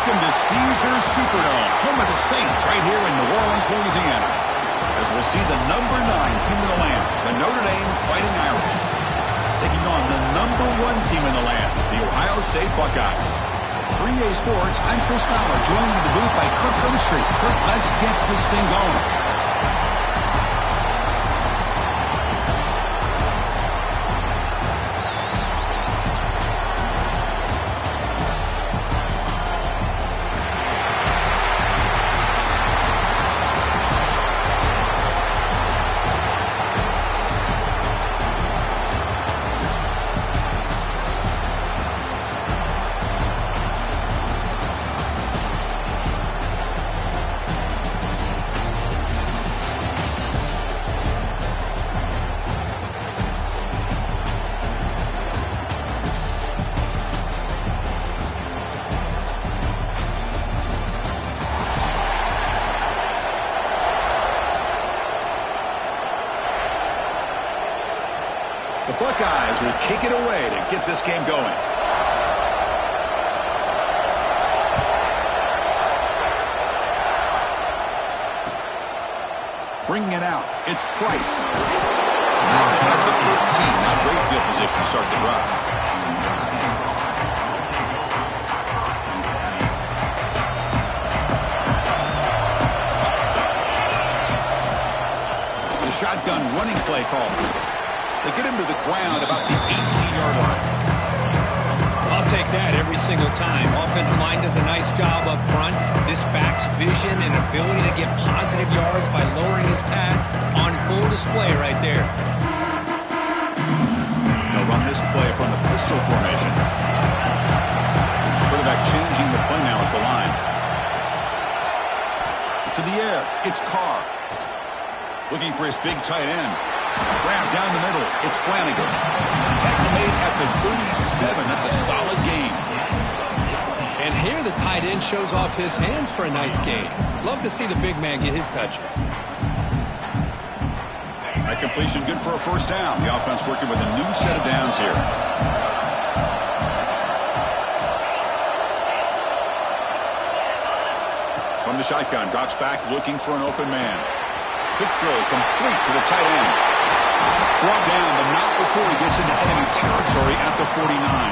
Welcome to Caesars Superdome, home of the Saints, right here in New Orleans, Louisiana. As we'll see the #9 team in the land, the Notre Dame Fighting Irish, taking on the #1 team in the land, the Ohio State Buckeyes. For EA Sports, I'm Chris Fowler, joined in the booth by Kirk Gumstreet. Kirk, let's get this thing going. The Buckeyes will kick it away to get this game going. Bringing it out, it's Price. At the 14, now great field position to start the drive. The shotgun running play call. They get him to the ground about the 18-yard line. I'll take that every single time. Offensive line does a nice job up front. This back's vision and ability to get positive yards by lowering his pads on full display right there. They'll run this play from the pistol formation. Quarterback changing the play now at the line. To the air, it's Carr. Looking for his big tight end. Grab down the middle. It's Flanagan. Tackle made at the 37. That's a solid gain. And here the tight end shows off his hands for a nice gain. Love to see the big man get his touches. That completion good for a first down. The offense working with a new set of downs here. From the shotgun, drops back looking for an open man. Quick throw complete to the tight end. Brought down, but not before he gets into enemy territory at the 49.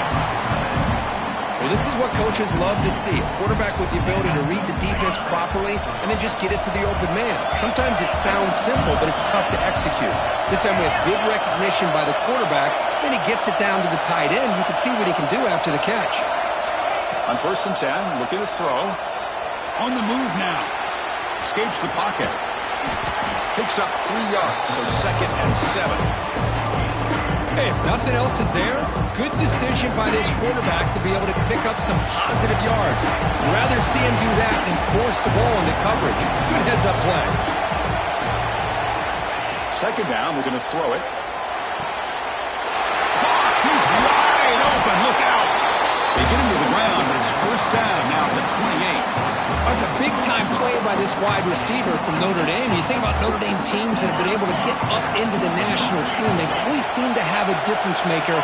Well, this is what coaches love to see. A quarterback with the ability to read the defense properly and then just get it to the open man. Sometimes it sounds simple, but it's tough to execute. This time we have good recognition by the quarterback. Then he gets it down to the tight end. You can see what he can do after the catch. On 1st and 10, looking to throw. On the move now. Escapes the pocket. Picks up 3 yards, so 2nd and 7. Hey, if nothing else is there, good decision by this quarterback to be able to pick up some positive yards. I'd rather see him do that than force the ball into coverage. Good heads-up play. 2nd down, we're going to throw it. He's wide open, look out! They get him to the ground, but it's 1st down now at the 28. That was a big-time play by this wide receiver from Notre Dame. You think about Notre Dame teams that have been able to get up into the national scene. They always seem to have a difference-maker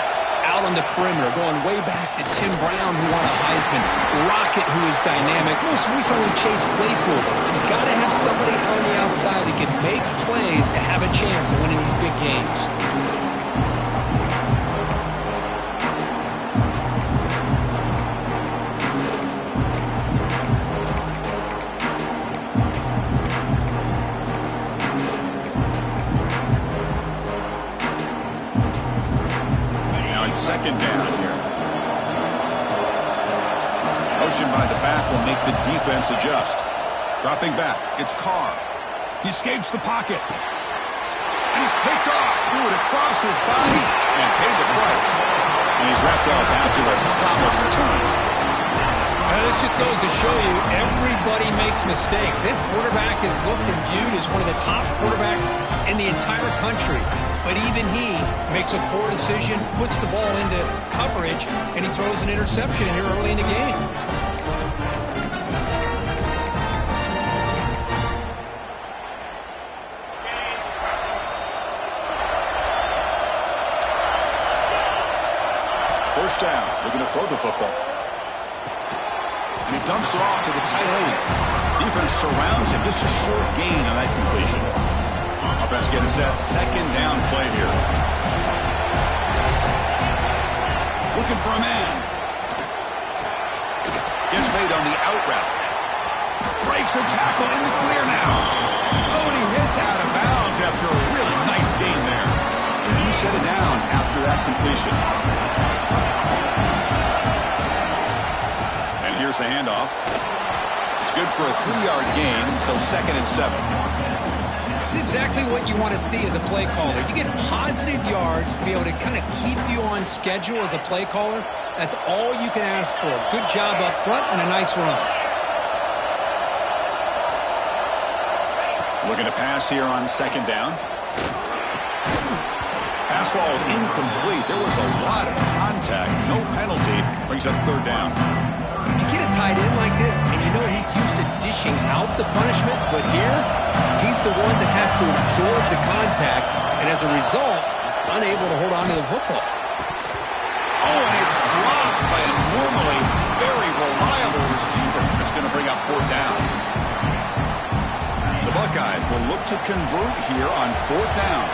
out on the perimeter, going way back to Tim Brown, who won a Heisman, Rocket, who is dynamic, most recently Chase Claypool. You got to have somebody on the outside that can make plays to have a chance of winning these big games. Second down here. Motion by the back will make the defense adjust. Dropping back, it's Carr. He escapes the pocket. And he's picked off. Threw it across his body and paid the price. And he's wrapped up after a solid return. This just goes to show you everybody makes mistakes. This quarterback is looked and viewed as one of the top quarterbacks in the entire country. But even he makes a poor decision, puts the ball into coverage, and he throws an interception here early in the game. First down, looking to throw the football. And he dumps it off to the tight end. Defense surrounds him. Just a short gain on that completion. Offense getting set. Second down play here. Looking for a man. Gets made on the out route. Breaks a tackle in the clear now. Oh, and he hits out of bounds after a really nice gain there. A new set of downs after that completion. And here's the handoff. It's good for a 3-yard gain, so 2nd and 7. It's exactly what you want to see as a play caller. You get positive yards to be able to kind of keep you on schedule as a play caller. That's all you can ask for. Good job up front and a nice run. Looking to pass here on 2nd down. Pass ball is incomplete. There was a lot of contact. No penalty. Brings up 3rd down. You get a tight end like this, and you know he's used to dishing out the punishment, but here, he's the one that has to absorb the contact, and as a result, he's unable to hold on to the football. Oh, and it's dropped by a normally very reliable receiver. It's going to bring up 4th down. The Buckeyes will look to convert here on 4th down.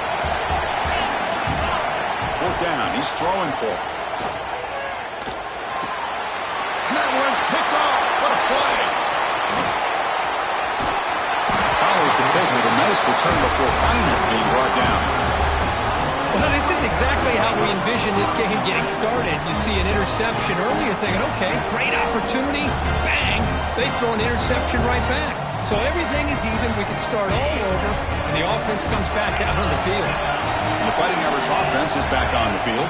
4th down, he's throwing for it. That one's picked off. What a play. Follows the pick with a nice return before finally being brought down. Well, this isn't exactly how we envision this game getting started. You see an interception early, you're thinking, okay, great opportunity. Bang, they throw an interception right back. So everything is even. We can start all over, and the offense comes back out on the field. And the Fighting Irish offense is back on the field.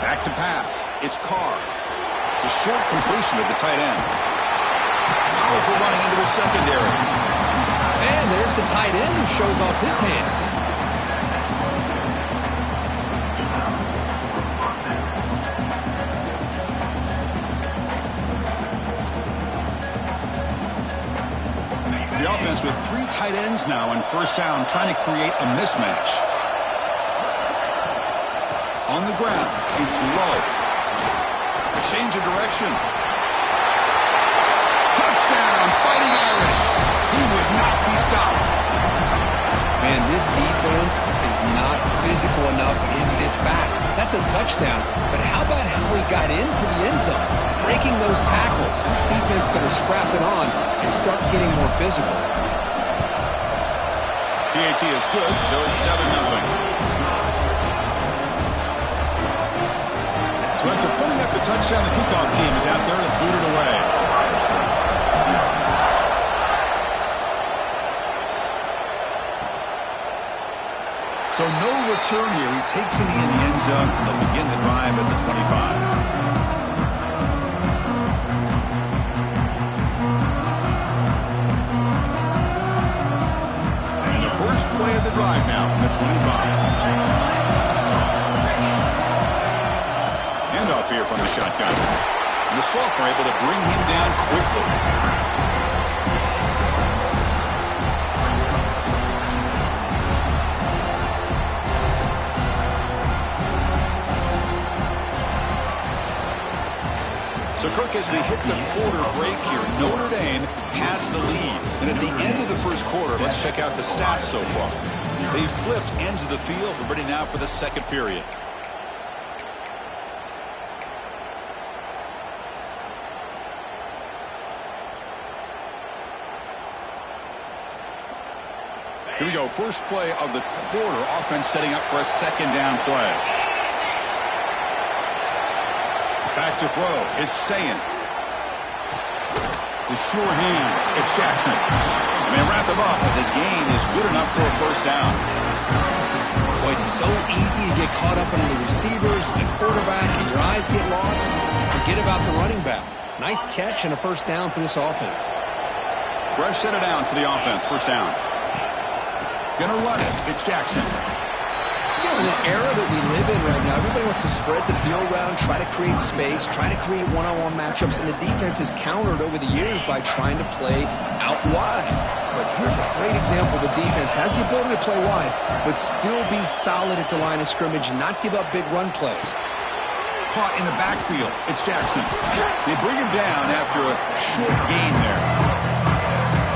Back to pass. It's Carr. The short completion of the tight end. Powerful running into the secondary. And there's the tight end who shows off his hands. The offense with 3 tight ends now on 1st down, trying to create a mismatch. On the ground, it's low. A change of direction. Touchdown, Fighting Irish. He would not be stopped. Man, this defense is not physical enough against his back. That's a touchdown. But how about how he got into the end zone? Breaking those tackles. This defense better strap it on and start getting more physical. PAT is good, so it's 7-0. So after putting up a touchdown, the kickoff team is out there to boot it away. So no return here. He takes it in the end zone, and they'll begin the drive at the 25. And the first play of the drive now from the 25. Handoff here from the shotgun. And the sophomore able to bring him down quickly. So, Kirk, as we hit the quarter break here, Notre Dame has the lead. And at the end of the first quarter, let's check out the stats so far. They flipped ends of the field. We're ready now for the second period. Here we go. First play of the quarter. Offense setting up for a second down play. Back to throw. It's Sayin. The sure hands. It's Jackson. And they wrap him up, but the gain is good enough for a first down. Boy, it's so easy to get caught up in the receivers, the quarterback, and your eyes get lost. You forget about the running back. Nice catch and a first down for this offense. Fresh set of downs for the offense. First down. Gonna run it. It's Jackson. You know, in the era that we live in right now, everybody wants to spread the field around, try to create space, try to create one-on-one matchups, and the defense is countered over the years by trying to play out wide. But here's a great example. The defense has the ability to play wide, but still be solid at the line of scrimmage and not give up big run plays. caught in the backfield. It's Jackson. They bring him down after a short gain there.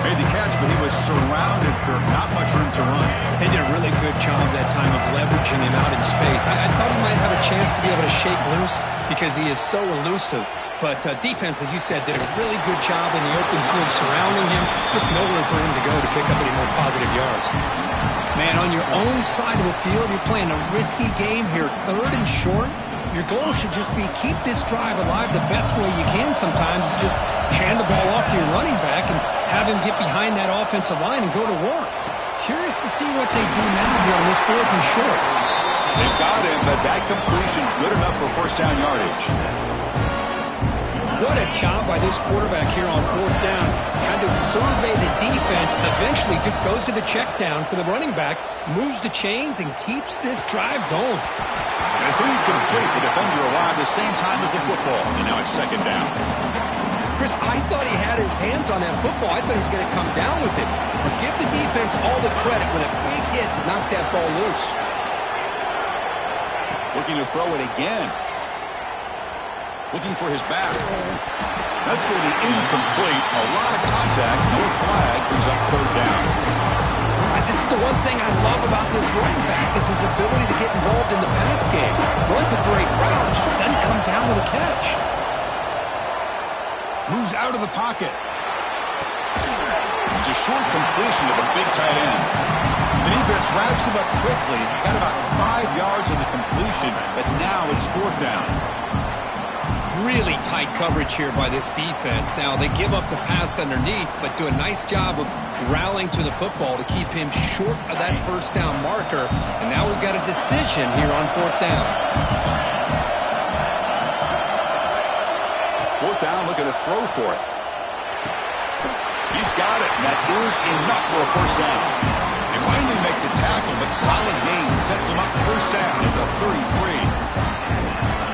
Made the catch, but he was surrounded for not much room to run. They did a really good job that time of leveraging him out in space. I thought he might have a chance to be able to shake loose because he is so elusive. But defense, as you said, did a really good job in the open field surrounding him. Just nowhere for him to go to pick up any more positive yards. Man, on your own side of the field, you're playing a risky game here, 3rd and short. Your goal should just be keep this drive alive the best way you can sometimes. Is just hand the ball off to your running back and have him get behind that offensive line and go to work. Curious to see what they do now here on this 4th and short. They've got him, but that completion good enough for first down yardage. What a job by this quarterback here on 4th down. Had to survey the defense, eventually just goes to the check down for the running back, moves the chains, and keeps this drive going. And it's incomplete. The defender arrived the same time as the football, and now it's 2nd down. Chris, I thought he had his hands on that football. I thought he was going to come down with it. But give the defense all the credit with a big hit to knock that ball loose. Looking to throw it again. Looking for his back. That's going to be incomplete. A lot of contact. No flag. Brings up 3rd down. This is the one thing I love about this running back is his ability to get involved in the pass game. Runs a great route, just doesn't come down with a catch. Moves out of the pocket. It's a short completion to the big tight end. The defense wraps him up quickly. Got about 5 yards on the completion, but now it's 4th down. Really tight coverage here by this defense. Now, they give up the pass underneath, but do a nice job of rallying to the football to keep him short of that first down marker. And now we've got a decision here on 4th down. 4th down, looking to throw for it. He's got it, and that is enough for a first down. They finally make the tackle, but solid gain sets him up first down at the 33.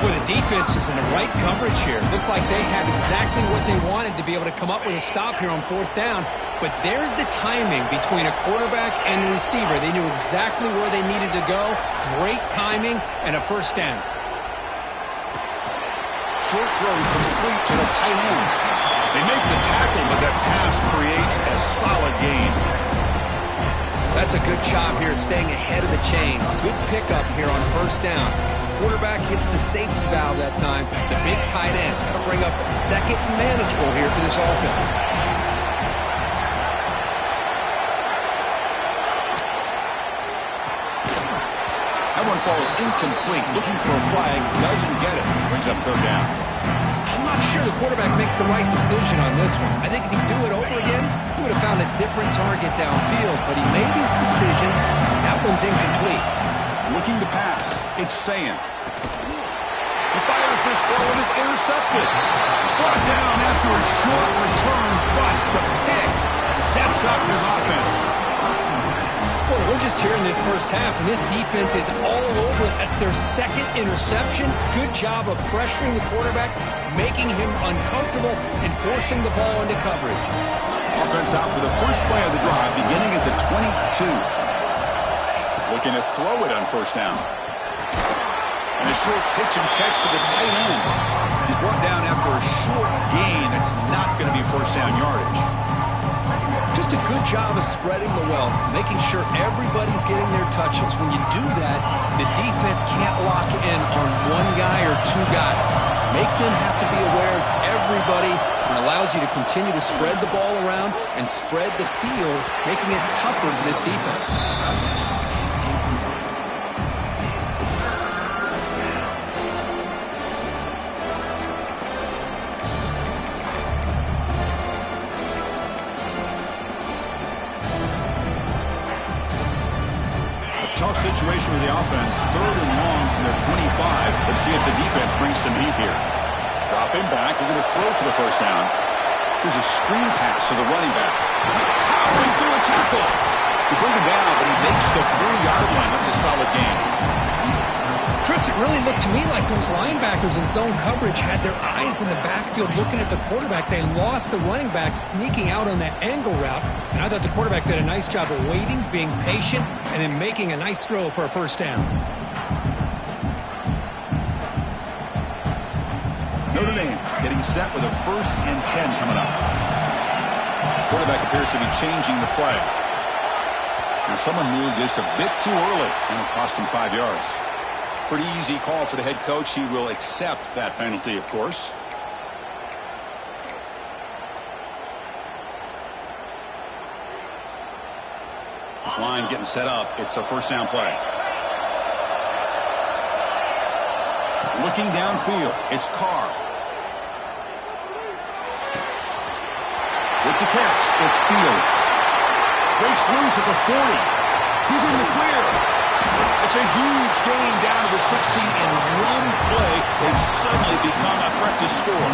Well, the defense is in the right coverage here. Looked like they had exactly what they wanted to be able to come up with a stop here on 4th down. But there's the timing between a quarterback and the receiver. They knew exactly where they needed to go. Great timing and a first down. Short throw complete to the tight end. They make the tackle, but that pass creates a solid gain. That's a good job here staying ahead of the chains. Good pickup here on first down. Quarterback hits the safety valve that time. The big tight end. That'll bring up a 2nd and manageable here for this offense. That one falls incomplete. Looking for a flag. Doesn't get it. Brings up 3rd down. I'm not sure the quarterback makes the right decision on this one. I think if he'd do it over again, he would have found a different target downfield. But he made his decision. That one's incomplete. Looking to pass. It's Sayan. He fires this throw and it's intercepted. Brought down after a short return, but the pick sets up his offense. Well, we're just here in this first half, and this defense is all over it. That's their 2nd interception. Good job of pressuring the quarterback, making him uncomfortable, and forcing the ball into coverage. Offense out for the first play of the drive, beginning at the 22. Looking to throw it on first down. And a short pitch and catch to the tight end. He's brought down after a short gain. That's not going to be first down yardage. Just a good job of spreading the wealth, making sure everybody's getting their touches. When you do that, the defense can't lock in on one guy or 2 guys. Make them have to be aware of everybody, and allows you to continue to spread the ball around and spread the field, making it tougher for this defense. Tough situation with the offense. 3rd and long from their 25. Let's see if the defense brings some heat here. Drop him back. They're going to throw for the first down. Here's a screen pass to the running back. Powering through a tackle. They bring him down, but he makes the 4-yard line. That's a solid gain. Chris, it really looked to me like those linebackers in zone coverage had their eyes in the backfield looking at the quarterback. They lost the running back sneaking out on that angle route. And I thought the quarterback did a nice job of waiting, being patient, and then making a nice throw for a first down. Notre Dame getting set with a 1st and 10 coming up. Quarterback appears to be changing the play. Now someone moved just a bit too early, and it cost him 5 yards. Pretty easy call for the head coach. He will accept that penalty, of course. This line getting set up. It's a 1st down play. Looking downfield, it's Carr. With the catch, it's Fields. Breaks loose at the 40. He's in the clear. It's a huge gain down to the 16 in one play. They've suddenly become a threat to score.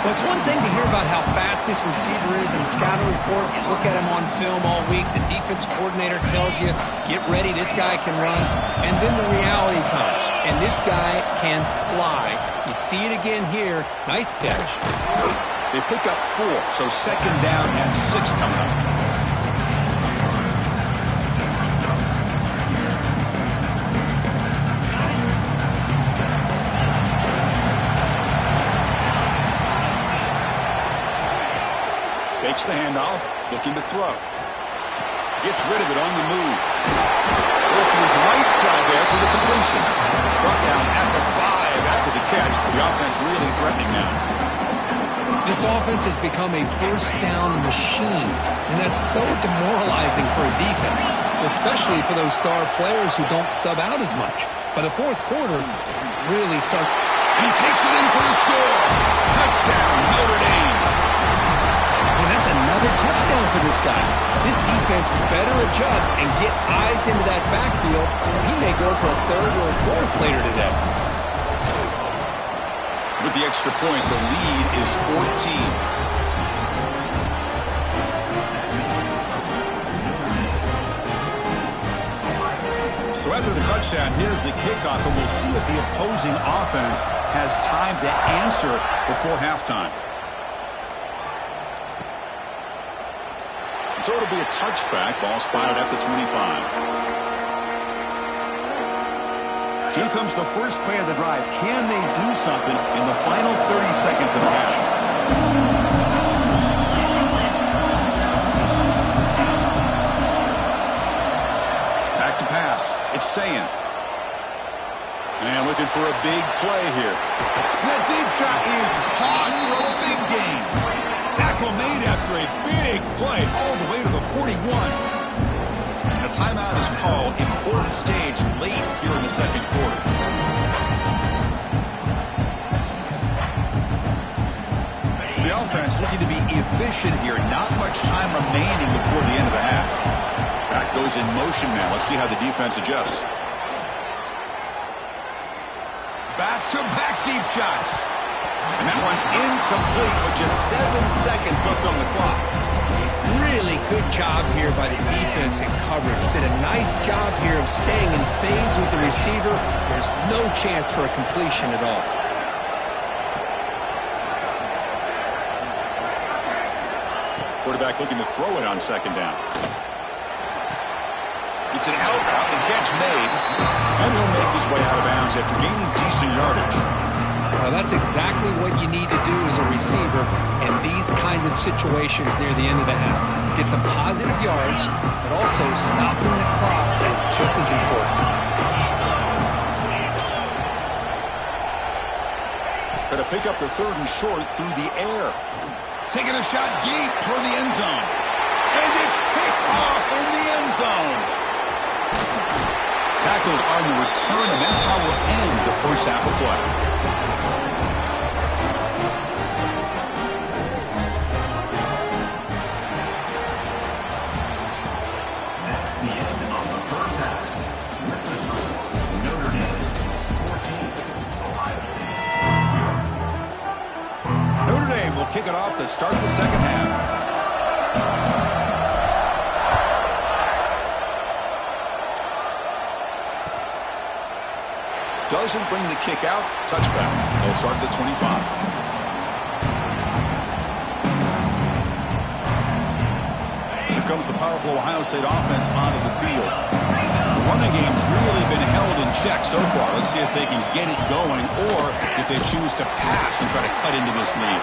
Well, it's one thing to hear about how fast this receiver is in the scouting report. You look at him on film all week. The defense coordinator tells you, get ready, this guy can run. And then the reality comes, and this guy can fly. You see it again here. Nice catch. They pick up 4, so 2nd down and 6 coming up. Takes the handoff, looking to throw. Gets rid of it on the move. Goes to his right side there for the completion. Brought down at the 5 after the catch. The offense really threatening now. This offense has become a 1st down machine, and that's so demoralizing for a defense, especially for those star players who don't sub out as much. By the 4th quarter, really start. He takes it in for the score. Touchdown, Notre Dame. And that's another touchdown for this guy. This defense better adjust and get eyes into that backfield. He may go for a 3rd or a 4th later today. With the extra point, the lead is 14. So after the touchdown, here's the kickoff, and we'll see if the opposing offense has time to answer before halftime. So it'll be a touchback. Ball spotted at the 25. Here comes the first play of the drive. Can they do something in the final 30 seconds of the half? Back to pass. It's Sayin. And looking for a big play here. That deep shot is caught for a big gain. Tackle made after a big play all the way to the 41. A timeout is called. Important stage late here in the 2nd quarter. So the offense looking to be efficient here. Not much time remaining before the end of the half. Back goes in motion now. Let's see how the defense adjusts. Back-to-back deep shots. And that one's incomplete with just 7 seconds left on the clock. Really good job here by the defense in coverage. Did a nice job here of staying in phase with the receiver. There's no chance for a completion at all. Quarterback looking to throw it on 2nd down. It's an out route, the catch made, and he'll make his way out of bounds after gaining decent yardage. Well, that's exactly what you need to do as a receiver in these kind of situations near the end of the half. Get some positive yards, but also stopping the clock is just as important. Going to pick up the 3rd and short through the air. Taking a shot deep toward the end zone. And it's picked off in the end zone. Tackled on the return, and that's how we'll end the first half of play. Kick it off to start the 2nd half. Doesn't bring the kick out. Touchback. They'll start at the 25. Here comes the powerful Ohio State offense onto the field. running game's really been held in check so far. Let's see if they can get it going or if they choose to pass and try to cut into this lead.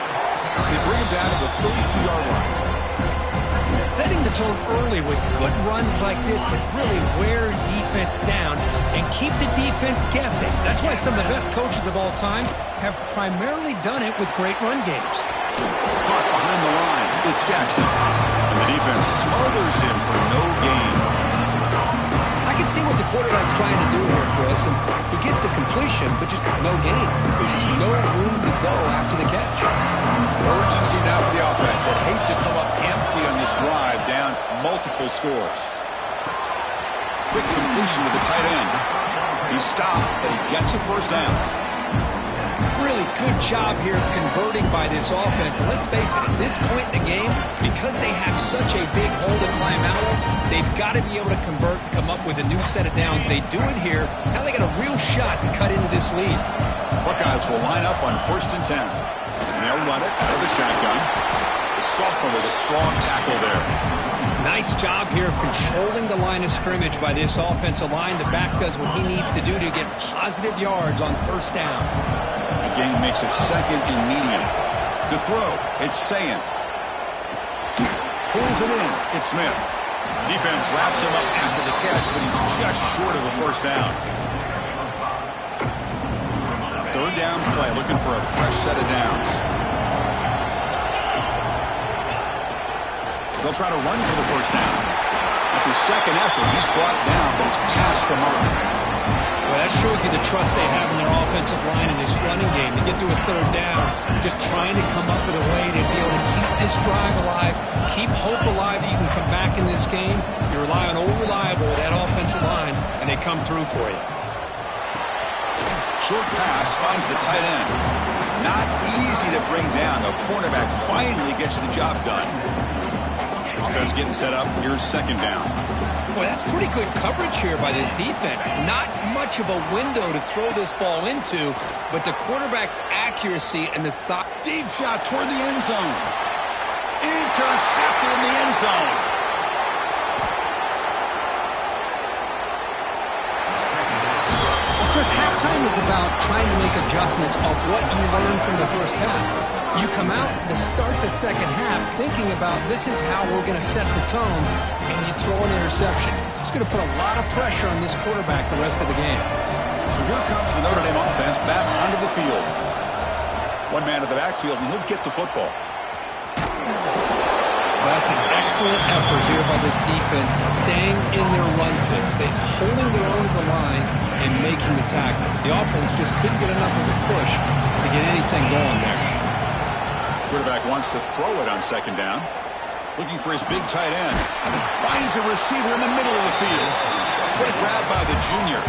They bring him down to the 32-yard line. Setting the tone early with good runs like this can really wear defense down and keep the defense guessing. That's why some of the best coaches of all time have primarily done it with great run games. Caught behind the line. It's Jackson. And the defense smothers him for no gain. I can see what the quarterback's trying to do here, Chris, and he gets the completion, but just no gain. There's just no room to go after the catch. Urgency now for the offense that hate to come up empty on this drive, down multiple scores. Quick completion to the tight end. He's stopped, but he gets a first down. Really good job here of converting by this offense. And let's face it, at this point in the game, because they have such a big hole to climb out of, they've got to be able to convert and come up with a new set of downs. They do it here. Now they got a real shot to cut into this lead. Buckeyes will line up on 1st and 10. They'll run it out of the shotgun. The sophomore with a strong tackle there. Nice job here of controlling the line of scrimmage by this offensive line. The back does what he needs to do to get positive yards on 1st down. The game makes it 2nd and medium. To throw, it's Sayin. Pulls it in, it's Smith. Defense wraps him up after the catch, but he's just short of a first down. 3rd down play, looking for a fresh set of downs. They'll try to run for the first down. With his 2nd effort, he's brought down, but it's past the mark. Well, that shows you the trust they have in their offensive line in this running game. To get to a 3rd down, just trying to come up with a way to be able to keep this drive alive, keep hope alive that you can come back in this game. You rely on old reliable with that offensive line, and they come through for you. Short pass finds the tight end. Not easy to bring down. The cornerback finally gets the job done. Offense getting set up. Here's 2nd down. Boy, that's pretty good coverage here by this defense. Not much of a window to throw this ball into, but the quarterback's accuracy and the side. Deep shot toward the end zone. Intercepted in the end zone. Chris, halftime is about trying to make adjustments of what you learned from the first half. You come out to start the second half thinking about this is how we're going to set the tone, and you throw an interception. It's going to put a lot of pressure on this quarterback the rest of the game. So here comes the Notre Dame offense back onto the field. One man at the backfield, and he'll get the football. That's an excellent effort here by this defense, staying in their run fix. They're holding their own at the line and making the tackle. The offense just couldn't get enough of a push to get anything going there. Quarterback wants to throw it on 2nd down. Looking for his big tight end. Finds a receiver in the middle of the field. Great grab by the junior.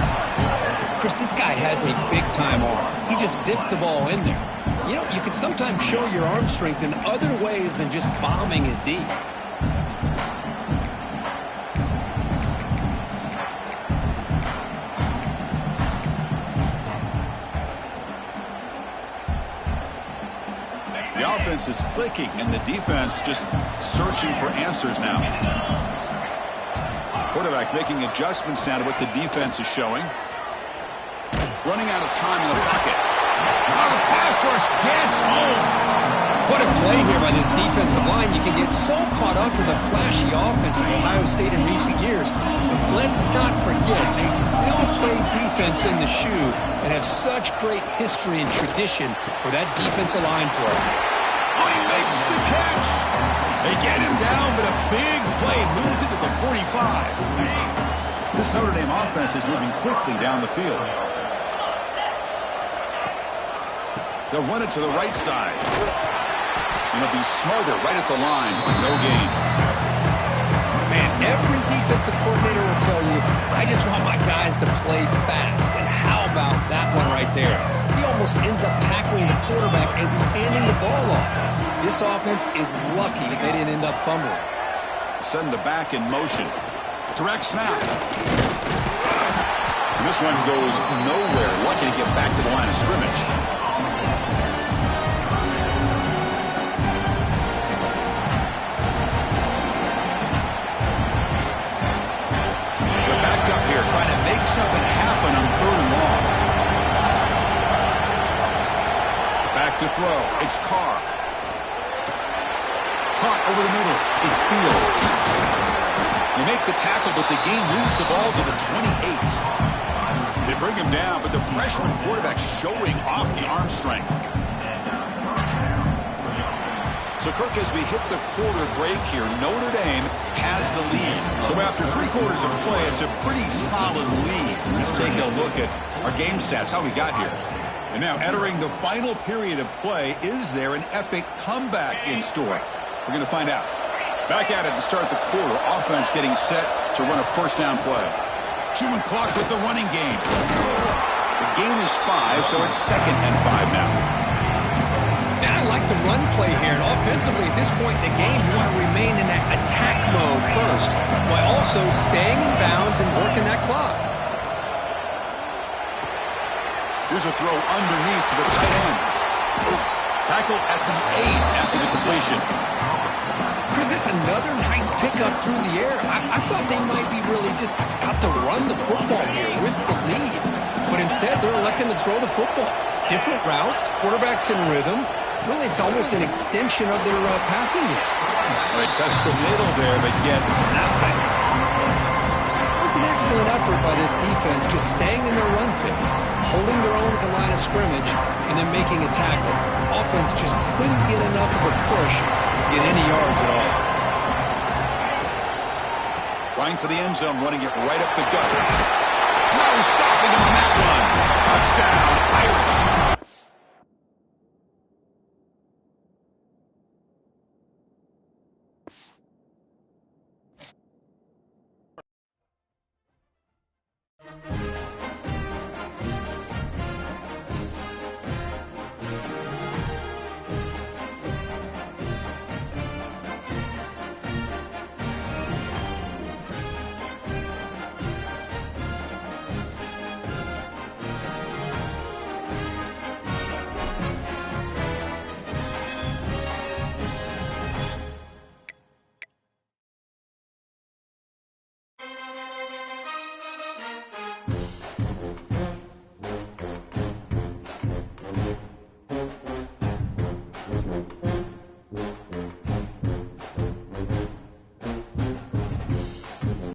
Chris, this guy has a big-time arm. He just zipped the ball in there. You know, you can sometimes show your arm strength in other ways than just bombing it deep. The offense is clicking, and the defense just searching for answers now. Quarterback making adjustments now to what the defense is showing. Running out of time in the pocket. Oh, the pass rush gets home. What a play here by this defensive line. You can get so caught up with the flashy offense of Ohio State in recent years. But let's not forget, they still play defense in the shoe and have such great history and tradition for that defensive line play. Oh, he makes the catch. They get him down, but a big play moves it to the 45. This Notre Dame offense is moving quickly down the field. They'll run it to the right side. And it'll be smothered right at the line for no gain. Man, every defensive coordinator will tell you, I just want my guys to play fast. And how about that one right there? He almost ends up tackling the quarterback as he's handing the ball off. This offense is lucky they didn't end up fumbling. Send the back in motion. Direct snap. And this one goes nowhere. Lucky to get back to the line of scrimmage. Trying to to throw. It's Carr. Caught over the middle. It's Fields. They make the tackle, but the game moves the ball to the 28. They bring him down, but the freshman quarterback showing off the arm strength. So, Kirk, as we hit the quarter break here, Notre Dame has the lead. So after 3 quarters of play, it's a pretty solid lead. Let's take a look at our game stats, how we got here. And now, entering the final period of play, is there an epic comeback in store? We're going to find out. Back at it to start the quarter. Offense getting set to run a first down play. Chewing clock with the running game. The gain is 5, so it's 2nd and 5 now. I like the run play here, and offensively at this point in the game, you want to remain in that attack mode first, while also staying in bounds and working that clock. Here's a throw underneath to the tight end. Tackle at the 8 after the completion. Chris, it's another nice pickup through the air. I thought they might be really just out to run the football here with the lead, but instead they're electing to throw the football. Different routes, quarterbacks in rhythm. Really, it's almost an extension of their passing game. Well, they test the middle there, but get nothing. It was an excellent effort by this defense, just staying in their run fits, holding their own at the line of scrimmage, and then making a tackle. Offense just couldn't get enough of a push to get any yards at all. Trying for the end zone, running it right up the gut. No stopping him on that one. Touchdown, Irish.